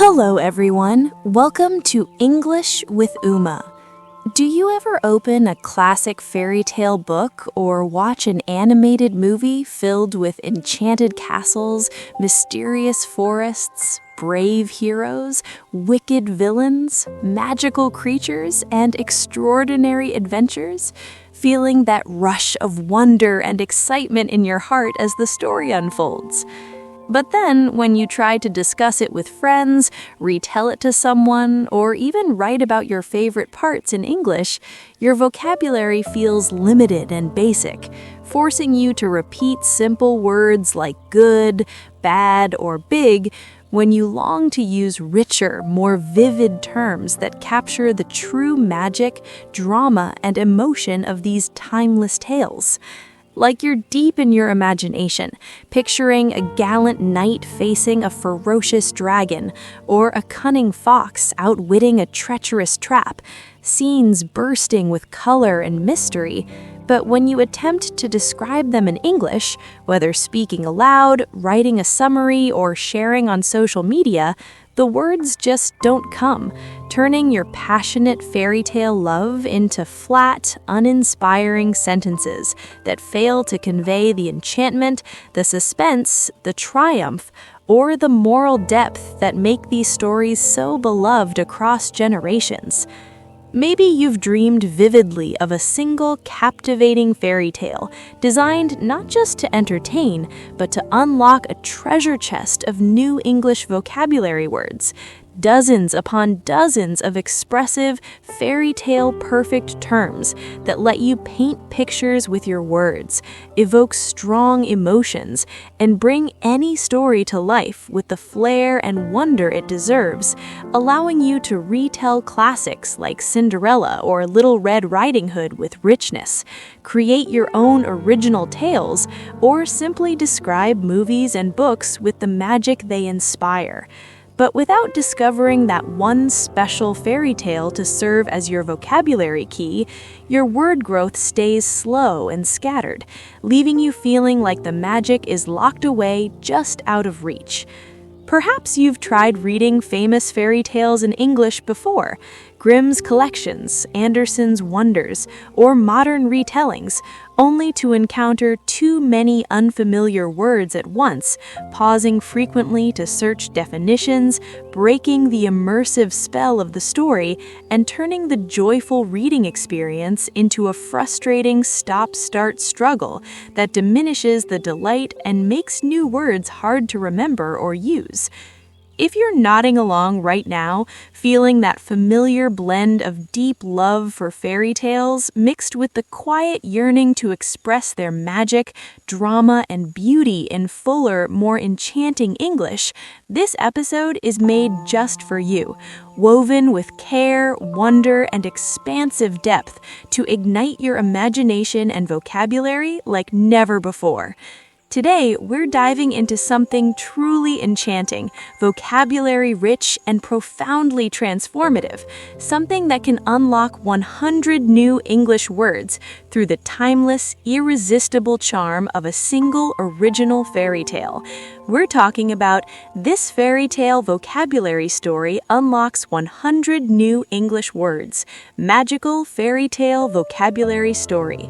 Hello everyone, welcome to English with Uma. Do you ever open a classic fairy tale book or watch an animated movie filled with enchanted castles, mysterious forests, brave heroes, wicked villains, magical creatures, and extraordinary adventures, feeling that rush of wonder and excitement in your heart as the story unfolds? But then, when you try to discuss it with friends, retell it to someone, or even write about your favorite parts in English, your vocabulary feels limited and basic, forcing you to repeat simple words like good, bad, or big when you long to use richer, more vivid terms that capture the true magic, drama, and emotion of these timeless tales. Like you're deep in your imagination, picturing a gallant knight facing a ferocious dragon, or a cunning fox outwitting a treacherous trap, scenes bursting with color and mystery. But when you attempt to describe them in English, whether speaking aloud, writing a summary, or sharing on social media, the words just don't come, turning your passionate fairy tale love into flat, uninspiring sentences that fail to convey the enchantment, the suspense, the triumph, or the moral depth that make these stories so beloved across generations. Maybe you've dreamed vividly of a single captivating fairy tale, designed not just to entertain, but to unlock a treasure chest of new English vocabulary words. Dozens upon dozens of expressive, fairy tale perfect terms that let you paint pictures with your words, evoke strong emotions, and bring any story to life with the flair and wonder it deserves, allowing you to retell classics like Cinderella or Little Red Riding Hood with richness, create your own original tales, or simply describe movies and books with the magic they inspire. But without discovering that one special fairy tale to serve as your vocabulary key, your word growth stays slow and scattered, leaving you feeling like the magic is locked away just out of reach. Perhaps you've tried reading famous fairy tales in English before, Grimm's collections, Andersen's Wonders, or modern retellings, only to encounter too many unfamiliar words at once, pausing frequently to search definitions, breaking the immersive spell of the story, and turning the joyful reading experience into a frustrating stop-start struggle that diminishes the delight and makes new words hard to remember or use. If you're nodding along right now, feeling that familiar blend of deep love for fairy tales mixed with the quiet yearning to express their magic, drama, and beauty in fuller, more enchanting English, this episode is made just for you, woven with care, wonder, and expansive depth to ignite your imagination and vocabulary like never before. Today, we're diving into something truly enchanting, vocabulary-rich, and profoundly transformative, something that can unlock 100 new English words through the timeless, irresistible charm of a single original fairy tale. We're talking about This Fairy Tale Vocabulary Story Unlocks 100 New English Words, Magical Fairy Tale Vocabulary Story.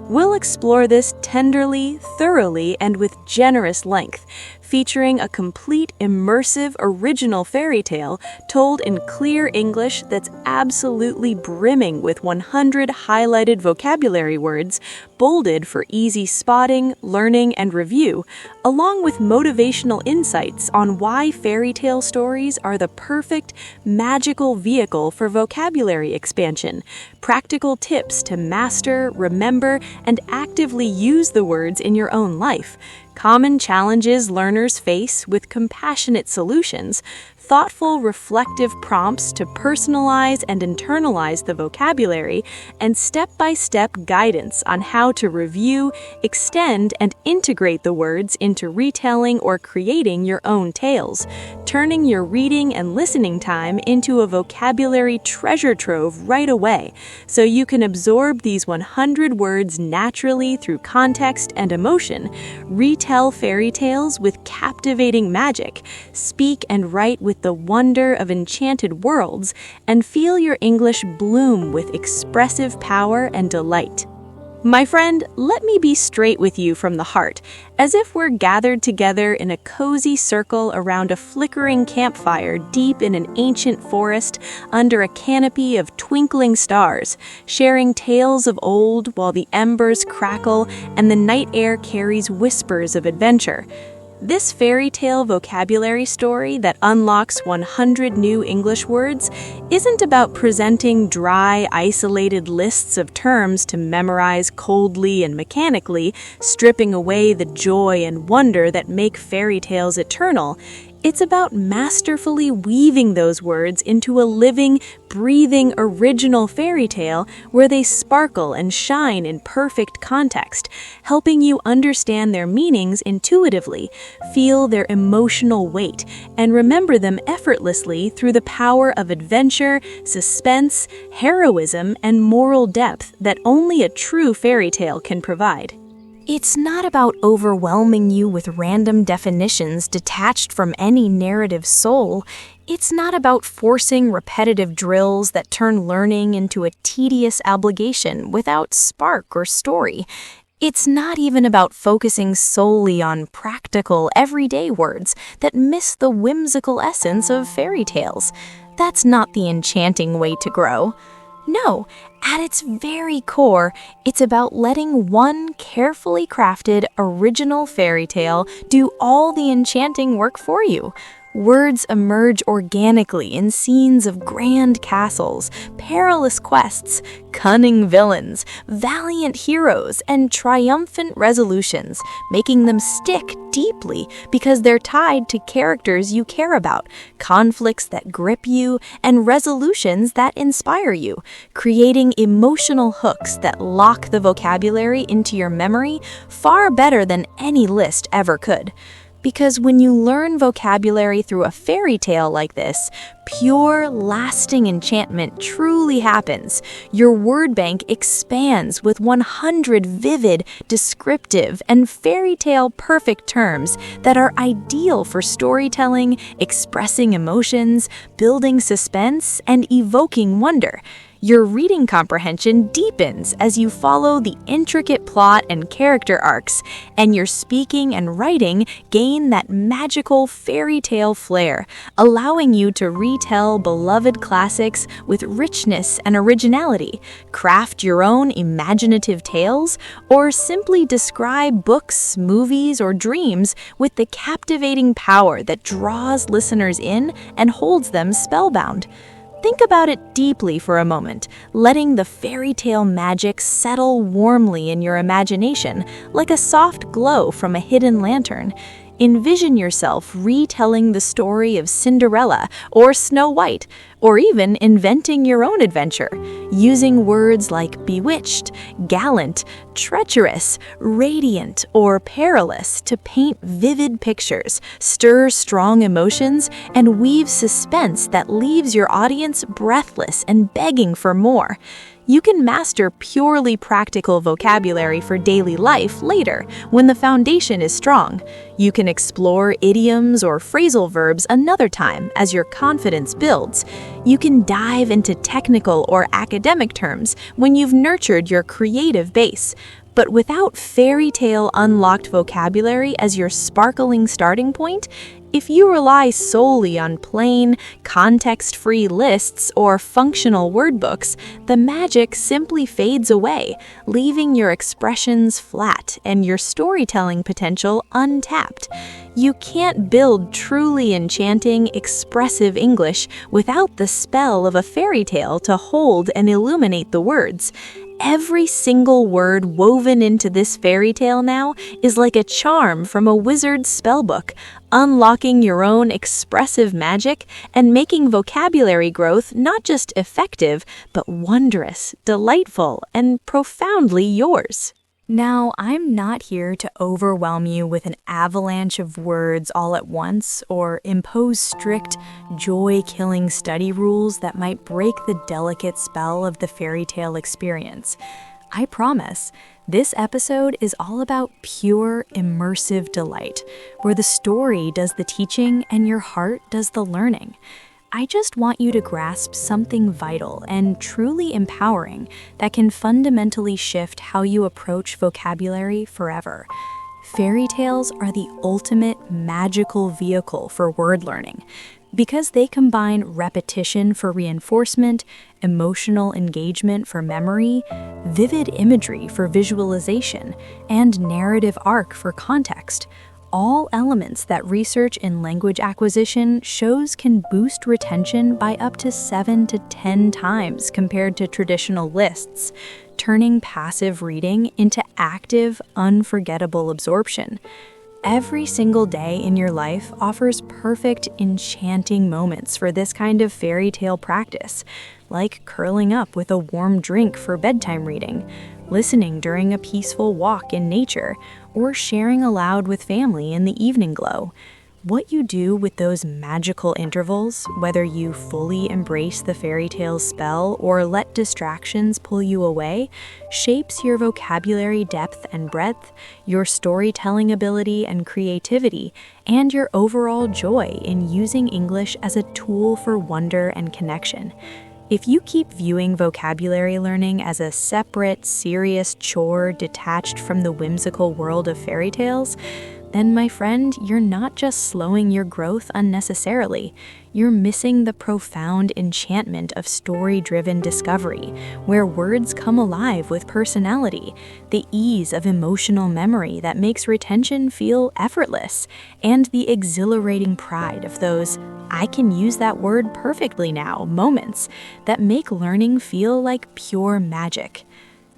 We'll explore this tenderly, thoroughly, and with generous length, featuring a complete, immersive, original fairy tale told in clear English that's absolutely brimming with 100 highlighted vocabulary words, bolded for easy spotting, learning, and review, along with motivational insights on why fairy tale stories are the perfect, magical vehicle for vocabulary expansion, practical tips to master, remember, and actively use the words in your own life, common challenges learners face with compassionate solutions, thoughtful, reflective prompts to personalize and internalize the vocabulary, and step-by-step guidance on how to review, extend, and integrate the words into retelling or creating your own tales, turning your reading and listening time into a vocabulary treasure trove right away, so you can absorb these 100 words naturally through context and emotion, retell retell fairy tales with captivating magic, speak and write with the wonder of enchanted worlds, and feel your English bloom with expressive power and delight. My friend, let me be straight with you from the heart, as if we're gathered together in a cozy circle around a flickering campfire deep in an ancient forest under a canopy of twinkling stars, sharing tales of old while the embers crackle and the night air carries whispers of adventure. This fairy tale vocabulary story that unlocks 100 new English words isn't about presenting dry, isolated lists of terms to memorize coldly and mechanically, stripping away the joy and wonder that make fairy tales eternal. It's about masterfully weaving those words into a living, breathing, original fairy tale where they sparkle and shine in perfect context, helping you understand their meanings intuitively, feel their emotional weight, and remember them effortlessly through the power of adventure, suspense, heroism, and moral depth that only a true fairy tale can provide. It's not about overwhelming you with random definitions detached from any narrative soul. It's not about forcing repetitive drills that turn learning into a tedious obligation without spark or story. It's not even about focusing solely on practical, everyday words that miss the whimsical essence of fairy tales. That's not the enchanting way to grow. No, at its very core, it's about letting one carefully crafted original fairy tale do all the enchanting work for you. Words emerge organically in scenes of grand castles, perilous quests, cunning villains, valiant heroes, and triumphant resolutions, making them stick deeply because they're tied to characters you care about, conflicts that grip you, and resolutions that inspire you, creating emotional hooks that lock the vocabulary into your memory far better than any list ever could. Because when you learn vocabulary through a fairy tale like this, pure, lasting enchantment truly happens. Your word bank expands with 100 vivid, descriptive, and fairy tale perfect terms that are ideal for storytelling, expressing emotions, building suspense, and evoking wonder. Your reading comprehension deepens as you follow the intricate plot and character arcs, and your speaking and writing gain that magical fairy tale flair, allowing you to retell beloved classics with richness and originality, craft your own imaginative tales, or simply describe books, movies, or dreams with the captivating power that draws listeners in and holds them spellbound. Think about it deeply for a moment, letting the fairy tale magic settle warmly in your imagination like a soft glow from a hidden lantern. Envision yourself retelling the story of Cinderella or Snow White, or even inventing your own adventure, using words like bewitched, gallant, treacherous, radiant, or perilous to paint vivid pictures, stir strong emotions, and weave suspense that leaves your audience breathless and begging for more. You can master purely practical vocabulary for daily life later, when the foundation is strong. You can explore idioms or phrasal verbs another time as your confidence builds. You can dive into technical or academic terms when you've nurtured your creative base. But without fairy tale unlocked vocabulary as your sparkling starting point, if you rely solely on plain, context-free lists or functional word books, the magic simply fades away, leaving your expressions flat and your storytelling potential untapped. You can't build truly enchanting, expressive English without the spell of a fairy tale to hold and illuminate the words. Every single word woven into this fairy tale now is like a charm from a wizard's spellbook, unlocking your own expressive magic and making vocabulary growth not just effective, but wondrous, delightful, and profoundly yours. Now, I'm not here to overwhelm you with an avalanche of words all at once or impose strict, joy-killing study rules that might break the delicate spell of the fairy tale experience. I promise, This episode is all about pure, immersive delight, where the story does the teaching and your heart does the learning. I just want you to grasp something vital and truly empowering that can fundamentally shift how you approach vocabulary forever. Fairy tales are the ultimate magical vehicle for word learning because they combine repetition for reinforcement, emotional engagement for memory, vivid imagery for visualization, and narrative arc for context. All elements that research in language acquisition shows can boost retention by up to 7 to 10 times compared to traditional lists, turning passive reading into active, unforgettable absorption. Every single day in your life offers perfect, enchanting moments for this kind of fairy tale practice, like curling up with a warm drink for bedtime reading, listening during a peaceful walk in nature, or sharing aloud with family in the evening glow. What you do with those magical intervals, whether you fully embrace the fairy tale's spell or let distractions pull you away, shapes your vocabulary depth and breadth, your storytelling ability and creativity, and your overall joy in using English as a tool for wonder and connection. If you keep viewing vocabulary learning as a separate, serious chore detached from the whimsical world of fairy tales, then, my friend, you're not just slowing your growth unnecessarily. You're missing the profound enchantment of story-driven discovery, where words come alive with personality, the ease of emotional memory that makes retention feel effortless, and the exhilarating pride of those "I can use that word perfectly now" moments that make learning feel like pure magic.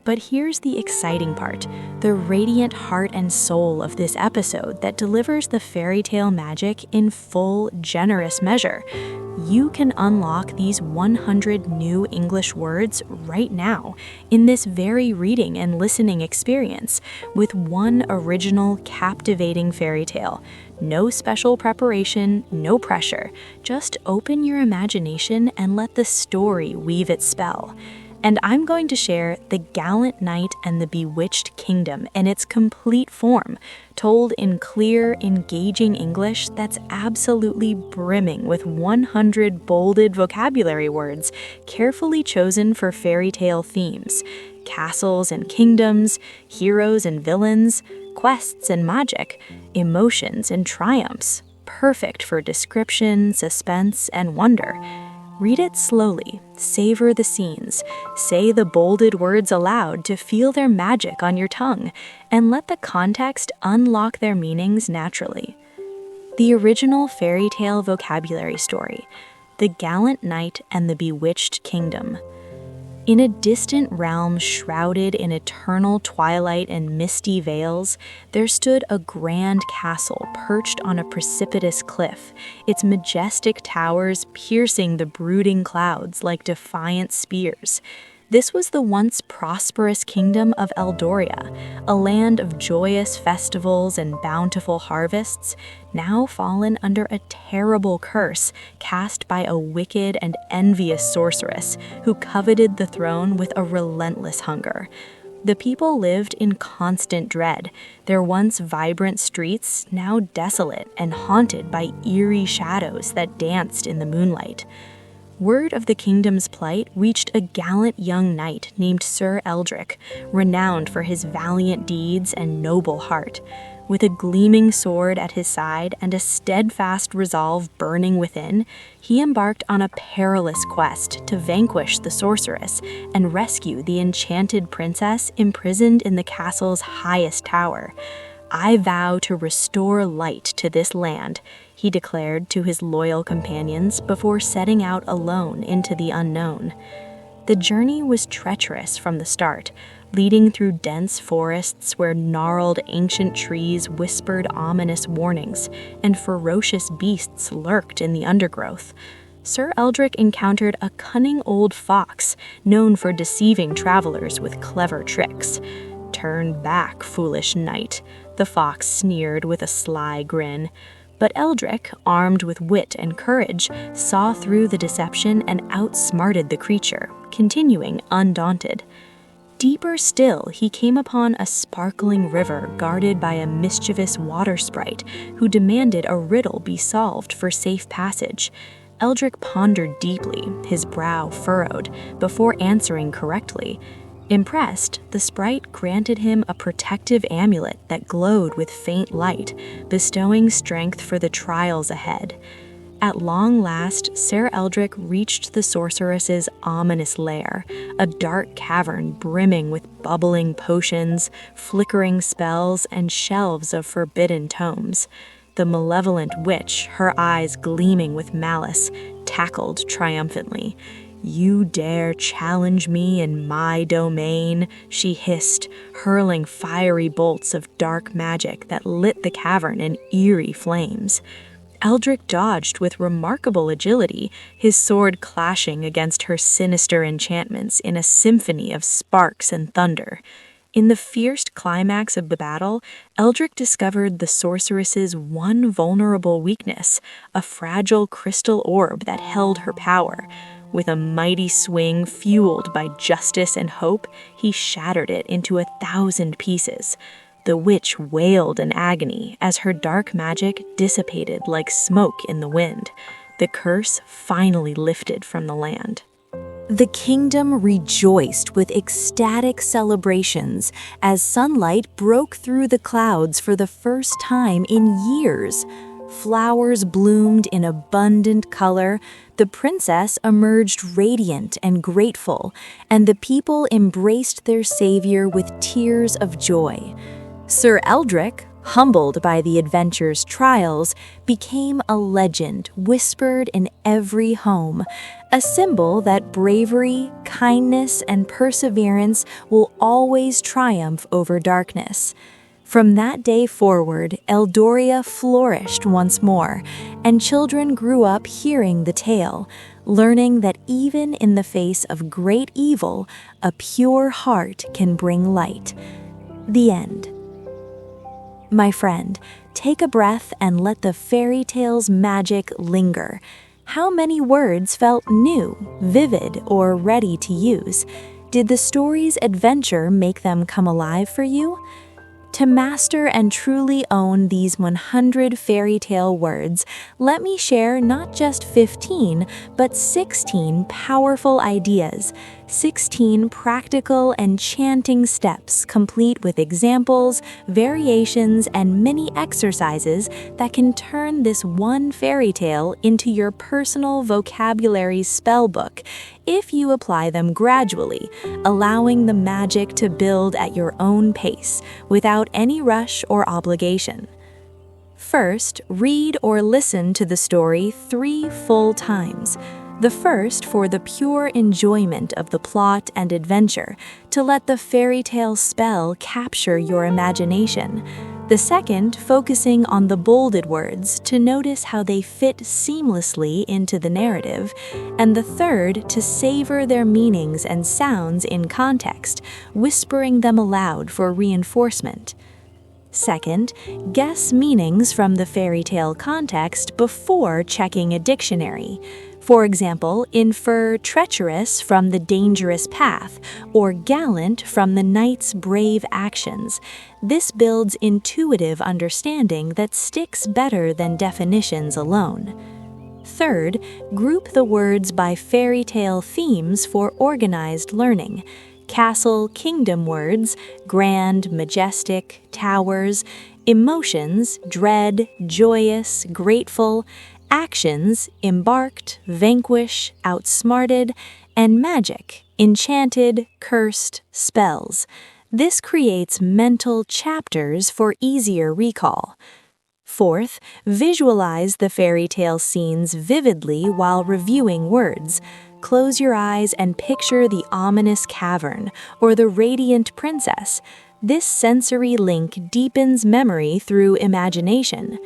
But here's the exciting part, the radiant heart and soul of this episode that delivers the fairy tale magic in full, generous measure. You can unlock these 100 new English words right now in this very reading and listening experience with one original, captivating fairy tale. No special preparation, no pressure. Just open your imagination and let the story weave its spell. And I'm going to share The Gallant Knight and the Bewitched Kingdom in its complete form, told in clear, engaging English that's absolutely brimming with 100 bolded vocabulary words carefully chosen for fairy tale themes, castles and kingdoms, heroes and villains, quests and magic, emotions and triumphs, perfect for description, suspense, and wonder. Read it slowly, savor the scenes, say the bolded words aloud to feel their magic on your tongue, and let the context unlock their meanings naturally. The original fairy tale vocabulary story, The Gallant Knight and the Bewitched Kingdom. In a distant realm shrouded in eternal twilight and misty veils, there stood a grand castle perched on a precipitous cliff, its majestic towers piercing the brooding clouds like defiant spears. This was the once prosperous kingdom of Eldoria, a land of joyous festivals and bountiful harvests, now fallen under a terrible curse cast by a wicked and envious sorceress who coveted the throne with a relentless hunger. The people lived in constant dread, their once vibrant streets now desolate and haunted by eerie shadows that danced in the moonlight. Word of the kingdom's plight reached a gallant young knight named Sir Eldrick, renowned for his valiant deeds and noble heart. With a gleaming sword at his side and a steadfast resolve burning within, he embarked on a perilous quest to vanquish the sorceress and rescue the enchanted princess imprisoned in the castle's highest tower. "I vow to restore light to this land," he declared to his loyal companions before setting out alone into the unknown. The journey was treacherous from the start, leading through dense forests where gnarled ancient trees whispered ominous warnings, and ferocious beasts lurked in the undergrowth. Sir Eldrick encountered a cunning old fox known for deceiving travelers with clever tricks. "Turn back, foolish knight," the fox sneered with a sly grin. But Eldrick, armed with wit and courage, saw through the deception and outsmarted the creature, continuing undaunted. Deeper still, he came upon a sparkling river guarded by a mischievous water sprite who demanded a riddle be solved for safe passage. Eldrick pondered deeply, his brow furrowed, before answering correctly. Impressed, the sprite granted him a protective amulet that glowed with faint light, bestowing strength for the trials ahead. At long last, Sir Eldrick reached the sorceress's ominous lair, a dark cavern brimming with bubbling potions, flickering spells, and shelves of forbidden tomes. The malevolent witch, her eyes gleaming with malice, cackled triumphantly. "You dare challenge me in my domain?" she hissed, hurling fiery bolts of dark magic that lit the cavern in eerie flames. Eldrick dodged with remarkable agility, his sword clashing against her sinister enchantments in a symphony of sparks and thunder. In the fierce climax of the battle, Eldrick discovered the sorceress's one vulnerable weakness, a fragile crystal orb that held her power. With a mighty swing fueled by justice and hope, he shattered it into 1,000 pieces. The witch wailed in agony as her dark magic dissipated like smoke in the wind. The curse finally lifted from the land. The kingdom rejoiced with ecstatic celebrations as sunlight broke through the clouds for the first time in years. Flowers bloomed in abundant color, the princess emerged radiant and grateful, and the people embraced their savior with tears of joy. Sir Eldrick, humbled by the adventure's trials, became a legend whispered in every home, a symbol that bravery, kindness, and perseverance will always triumph over darkness. From that day forward, Eldoria flourished once more, and children grew up hearing the tale, learning that even in the face of great evil, a pure heart can bring light. The end. My friend, take a breath and let the fairy tale's magic linger. How many words felt new, vivid, or ready to use? Did the story's adventure make them come alive for you? To master and truly own these 100 fairy tale words, let me share not just 15, but 16 powerful ideas, 16 practical enchanting steps complete with examples, variations, and mini exercises that can turn this one fairy tale into your personal vocabulary spellbook if you apply them gradually, allowing the magic to build at your own pace without any rush or obligation. First, read or listen to the story 3 full times. The first for the pure enjoyment of the plot and adventure, to let the fairy tale spell capture your imagination. The second focusing on the bolded words to notice how they fit seamlessly into the narrative. And the third to savor their meanings and sounds in context, whispering them aloud for reinforcement. Second, guess meanings from the fairy tale context before checking a dictionary. For example, infer treacherous from the dangerous path, or gallant from the knight's brave actions. This builds intuitive understanding that sticks better than definitions alone. Third, group the words by fairy tale themes for organized learning. Castle, kingdom words, grand, majestic, towers, emotions, dread, joyous, grateful, actions, embarked, vanquish, outsmarted, and magic, enchanted, cursed, spells. This creates mental chapters for easier recall. Fourth, visualize the fairy tale scenes vividly while reviewing words. Close your eyes and picture the ominous cavern or the radiant princess. This sensory link deepens memory through imagination.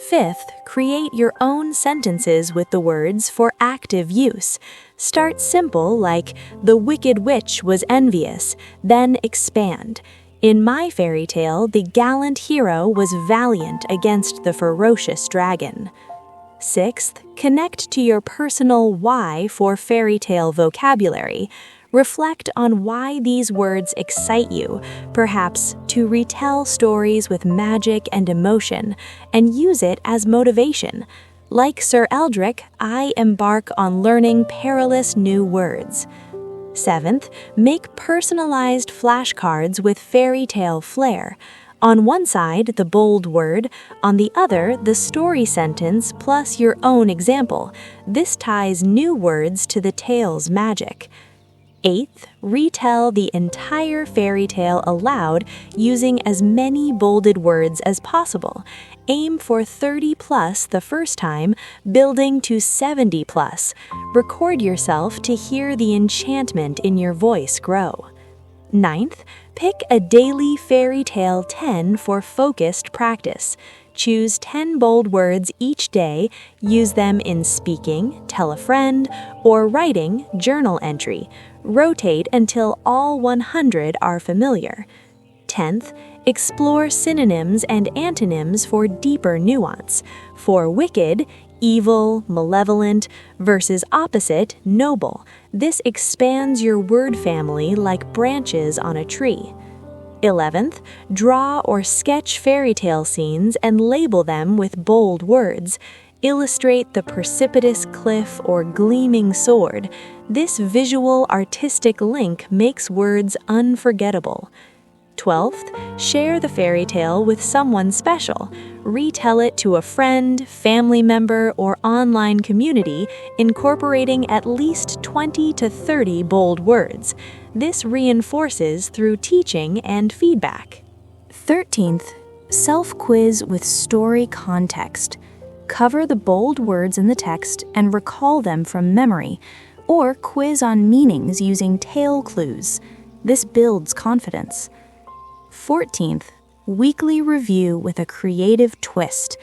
Fifth, create your own sentences with the words for active use. Start simple like, "The wicked witch was envious," then expand. In my fairy tale, the gallant hero was valiant against the ferocious dragon. Sixth, connect to your personal why for fairy tale vocabulary. Reflect on why these words excite you, perhaps to retell stories with magic and emotion, and use it as motivation. Like Sir Eldrick, I embark on learning perilous new words. 7th, make personalized flashcards with fairy tale flair. On one side, the bold word, on the other, the story sentence plus your own example. This ties new words to the tale's magic. 8th, retell the entire fairy tale aloud using as many bolded words as possible. Aim for 30 plus the first time, building to 70 plus. Record yourself to hear the enchantment in your voice grow. 9th, pick a daily fairy tale 10 for focused practice. Choose 10 bold words each day, use them in speaking, tell a friend, or writing journal entry. Rotate until all 100 are familiar. 10th, explore synonyms and antonyms for deeper nuance. For wicked, evil, malevolent, versus opposite, noble. This expands your word family like branches on a tree. 11th, draw or sketch fairy tale scenes and label them with bold words. Illustrate the precipitous cliff or gleaming sword. This visual artistic link makes words unforgettable. 12th, share the fairy tale with someone special. Retell it to a friend, family member, or online community, incorporating at least 20 to 30 bold words. This reinforces through teaching and feedback. 13th, self-quiz with story context. Cover the bold words in the text and recall them from memory, or quiz on meanings using tale clues. This builds confidence. 14th, weekly review with a creative twist.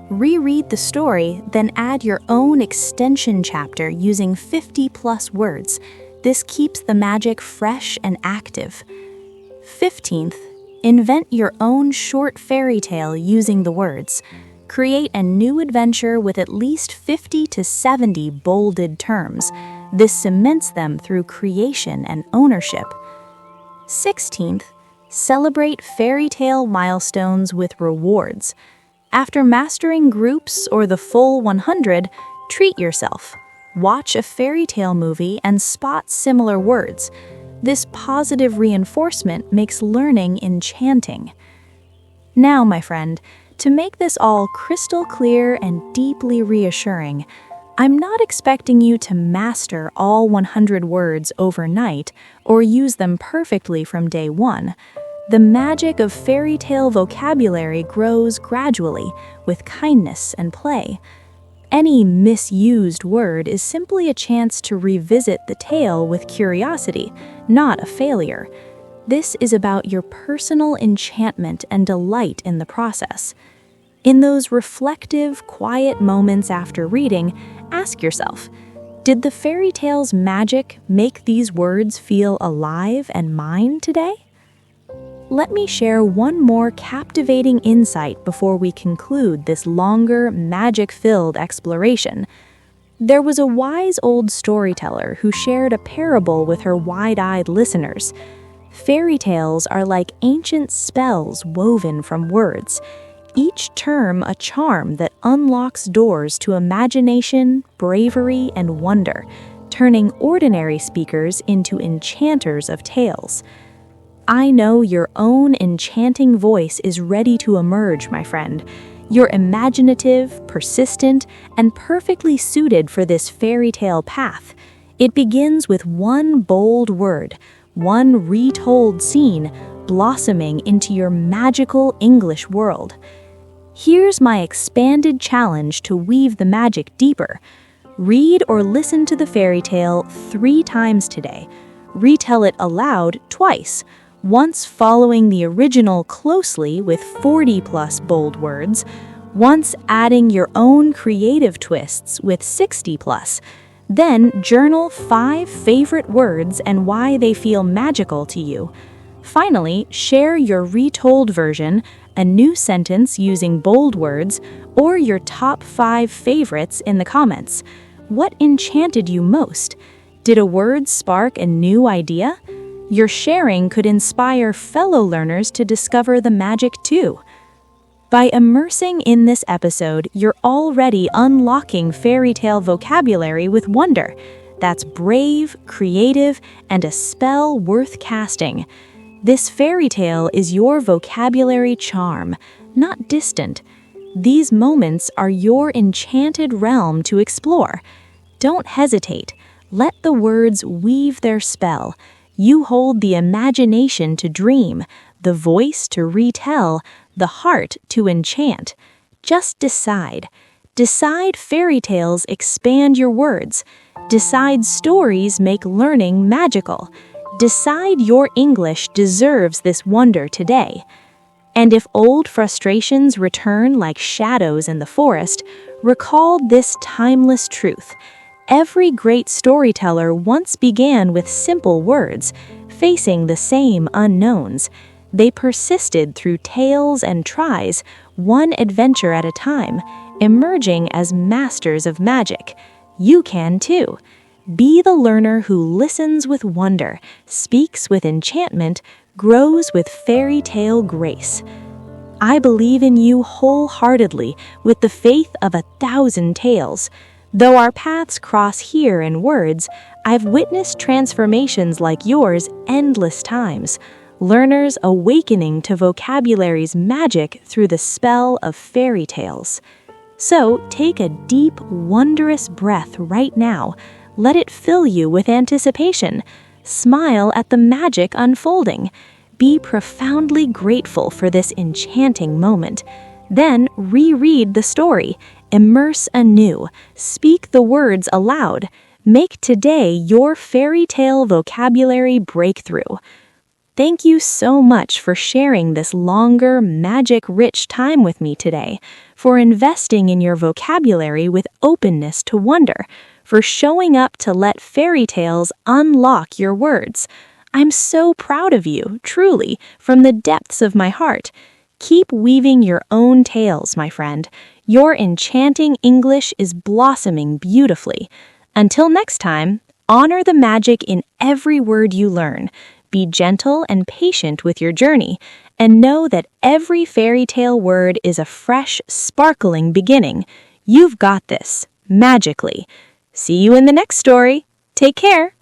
Reread the story, then add your own extension chapter using 50 plus words. This keeps the magic fresh and active. 15th, invent your own short fairy tale using the words. Create a new adventure with at least 50 to 70 bolded terms. This cements them through creation and ownership. 16th, celebrate fairy tale milestones with rewards. After mastering groups or the full 100, treat yourself. Watch a fairy tale movie and spot similar words. This positive reinforcement makes learning enchanting. Now, my friend, to make this all crystal clear and deeply reassuring, I'm not expecting you to master all 100 words overnight or use them perfectly from day one. The magic of fairy tale vocabulary grows gradually with kindness and play. Any misused word is simply a chance to revisit the tale with curiosity, not a failure. This is about your personal enchantment and delight in the process. In those reflective, quiet moments after reading, ask yourself, did the fairy tale's magic make these words feel alive and mine today? Let me share one more captivating insight before we conclude this longer, magic-filled exploration. There was a wise old storyteller who shared a parable with her wide-eyed listeners. Fairy tales are like ancient spells woven from words, each term a charm that unlocks doors to imagination, bravery, and wonder, turning ordinary speakers into enchanters of tales. I know your own enchanting voice is ready to emerge, my friend. You're imaginative, persistent, and perfectly suited for this fairy tale path. It begins with one bold word, one retold scene, blossoming into your magical English world. Here's my expanded challenge to weave the magic deeper. Read or listen to the fairy tale 3 times today. Retell it aloud twice, once following the original closely with 40 plus bold words, once adding your own creative twists with 60 plus. Then journal 5 favorite words and why they feel magical to you. Finally, share your retold version, a new sentence using bold words, or your top 5 favorites in the comments. What enchanted you most? Did a word spark a new idea? Your sharing could inspire fellow learners to discover the magic too. By immersing in this episode, you're already unlocking fairy tale vocabulary with wonder. That's brave, creative, and a spell worth casting. This fairy tale is your vocabulary charm, not distant. These moments are your enchanted realm to explore. Don't hesitate. Let the words weave their spell. You hold the imagination to dream, the voice to retell, the heart to enchant. Just decide. Decide fairy tales expand your words. Decide stories make learning magical. Decide your English deserves this wonder today. And if old frustrations return like shadows in the forest, recall this timeless truth. Every great storyteller once began with simple words, facing the same unknowns. They persisted through tales and tries, one adventure at a time, emerging as masters of magic. You can too. Be the learner who listens with wonder, speaks with enchantment, grows with fairy tale grace. I believe in you wholeheartedly with the faith of 1,000 tales. Though our paths cross here in words, I've witnessed transformations like yours endless times, learners awakening to vocabulary's magic through the spell of fairy tales. So take a deep, wondrous breath right now. Let it fill you with anticipation. Smile at the magic unfolding. Be profoundly grateful for this enchanting moment. Then reread the story. Immerse anew. Speak the words aloud. Make today your fairy tale vocabulary breakthrough. Thank you so much for sharing this longer, magic-rich time with me today, for investing in your vocabulary with openness to wonder, for showing up to let fairy tales unlock your words. I'm so proud of you, truly, from the depths of my heart. Keep weaving your own tales, my friend. Your enchanting English is blossoming beautifully. Until next time, honor the magic in every word you learn. Be gentle and patient with your journey, and know that every fairy tale word is a fresh, sparkling beginning. You've got this, magically. See you in the next story. Take care.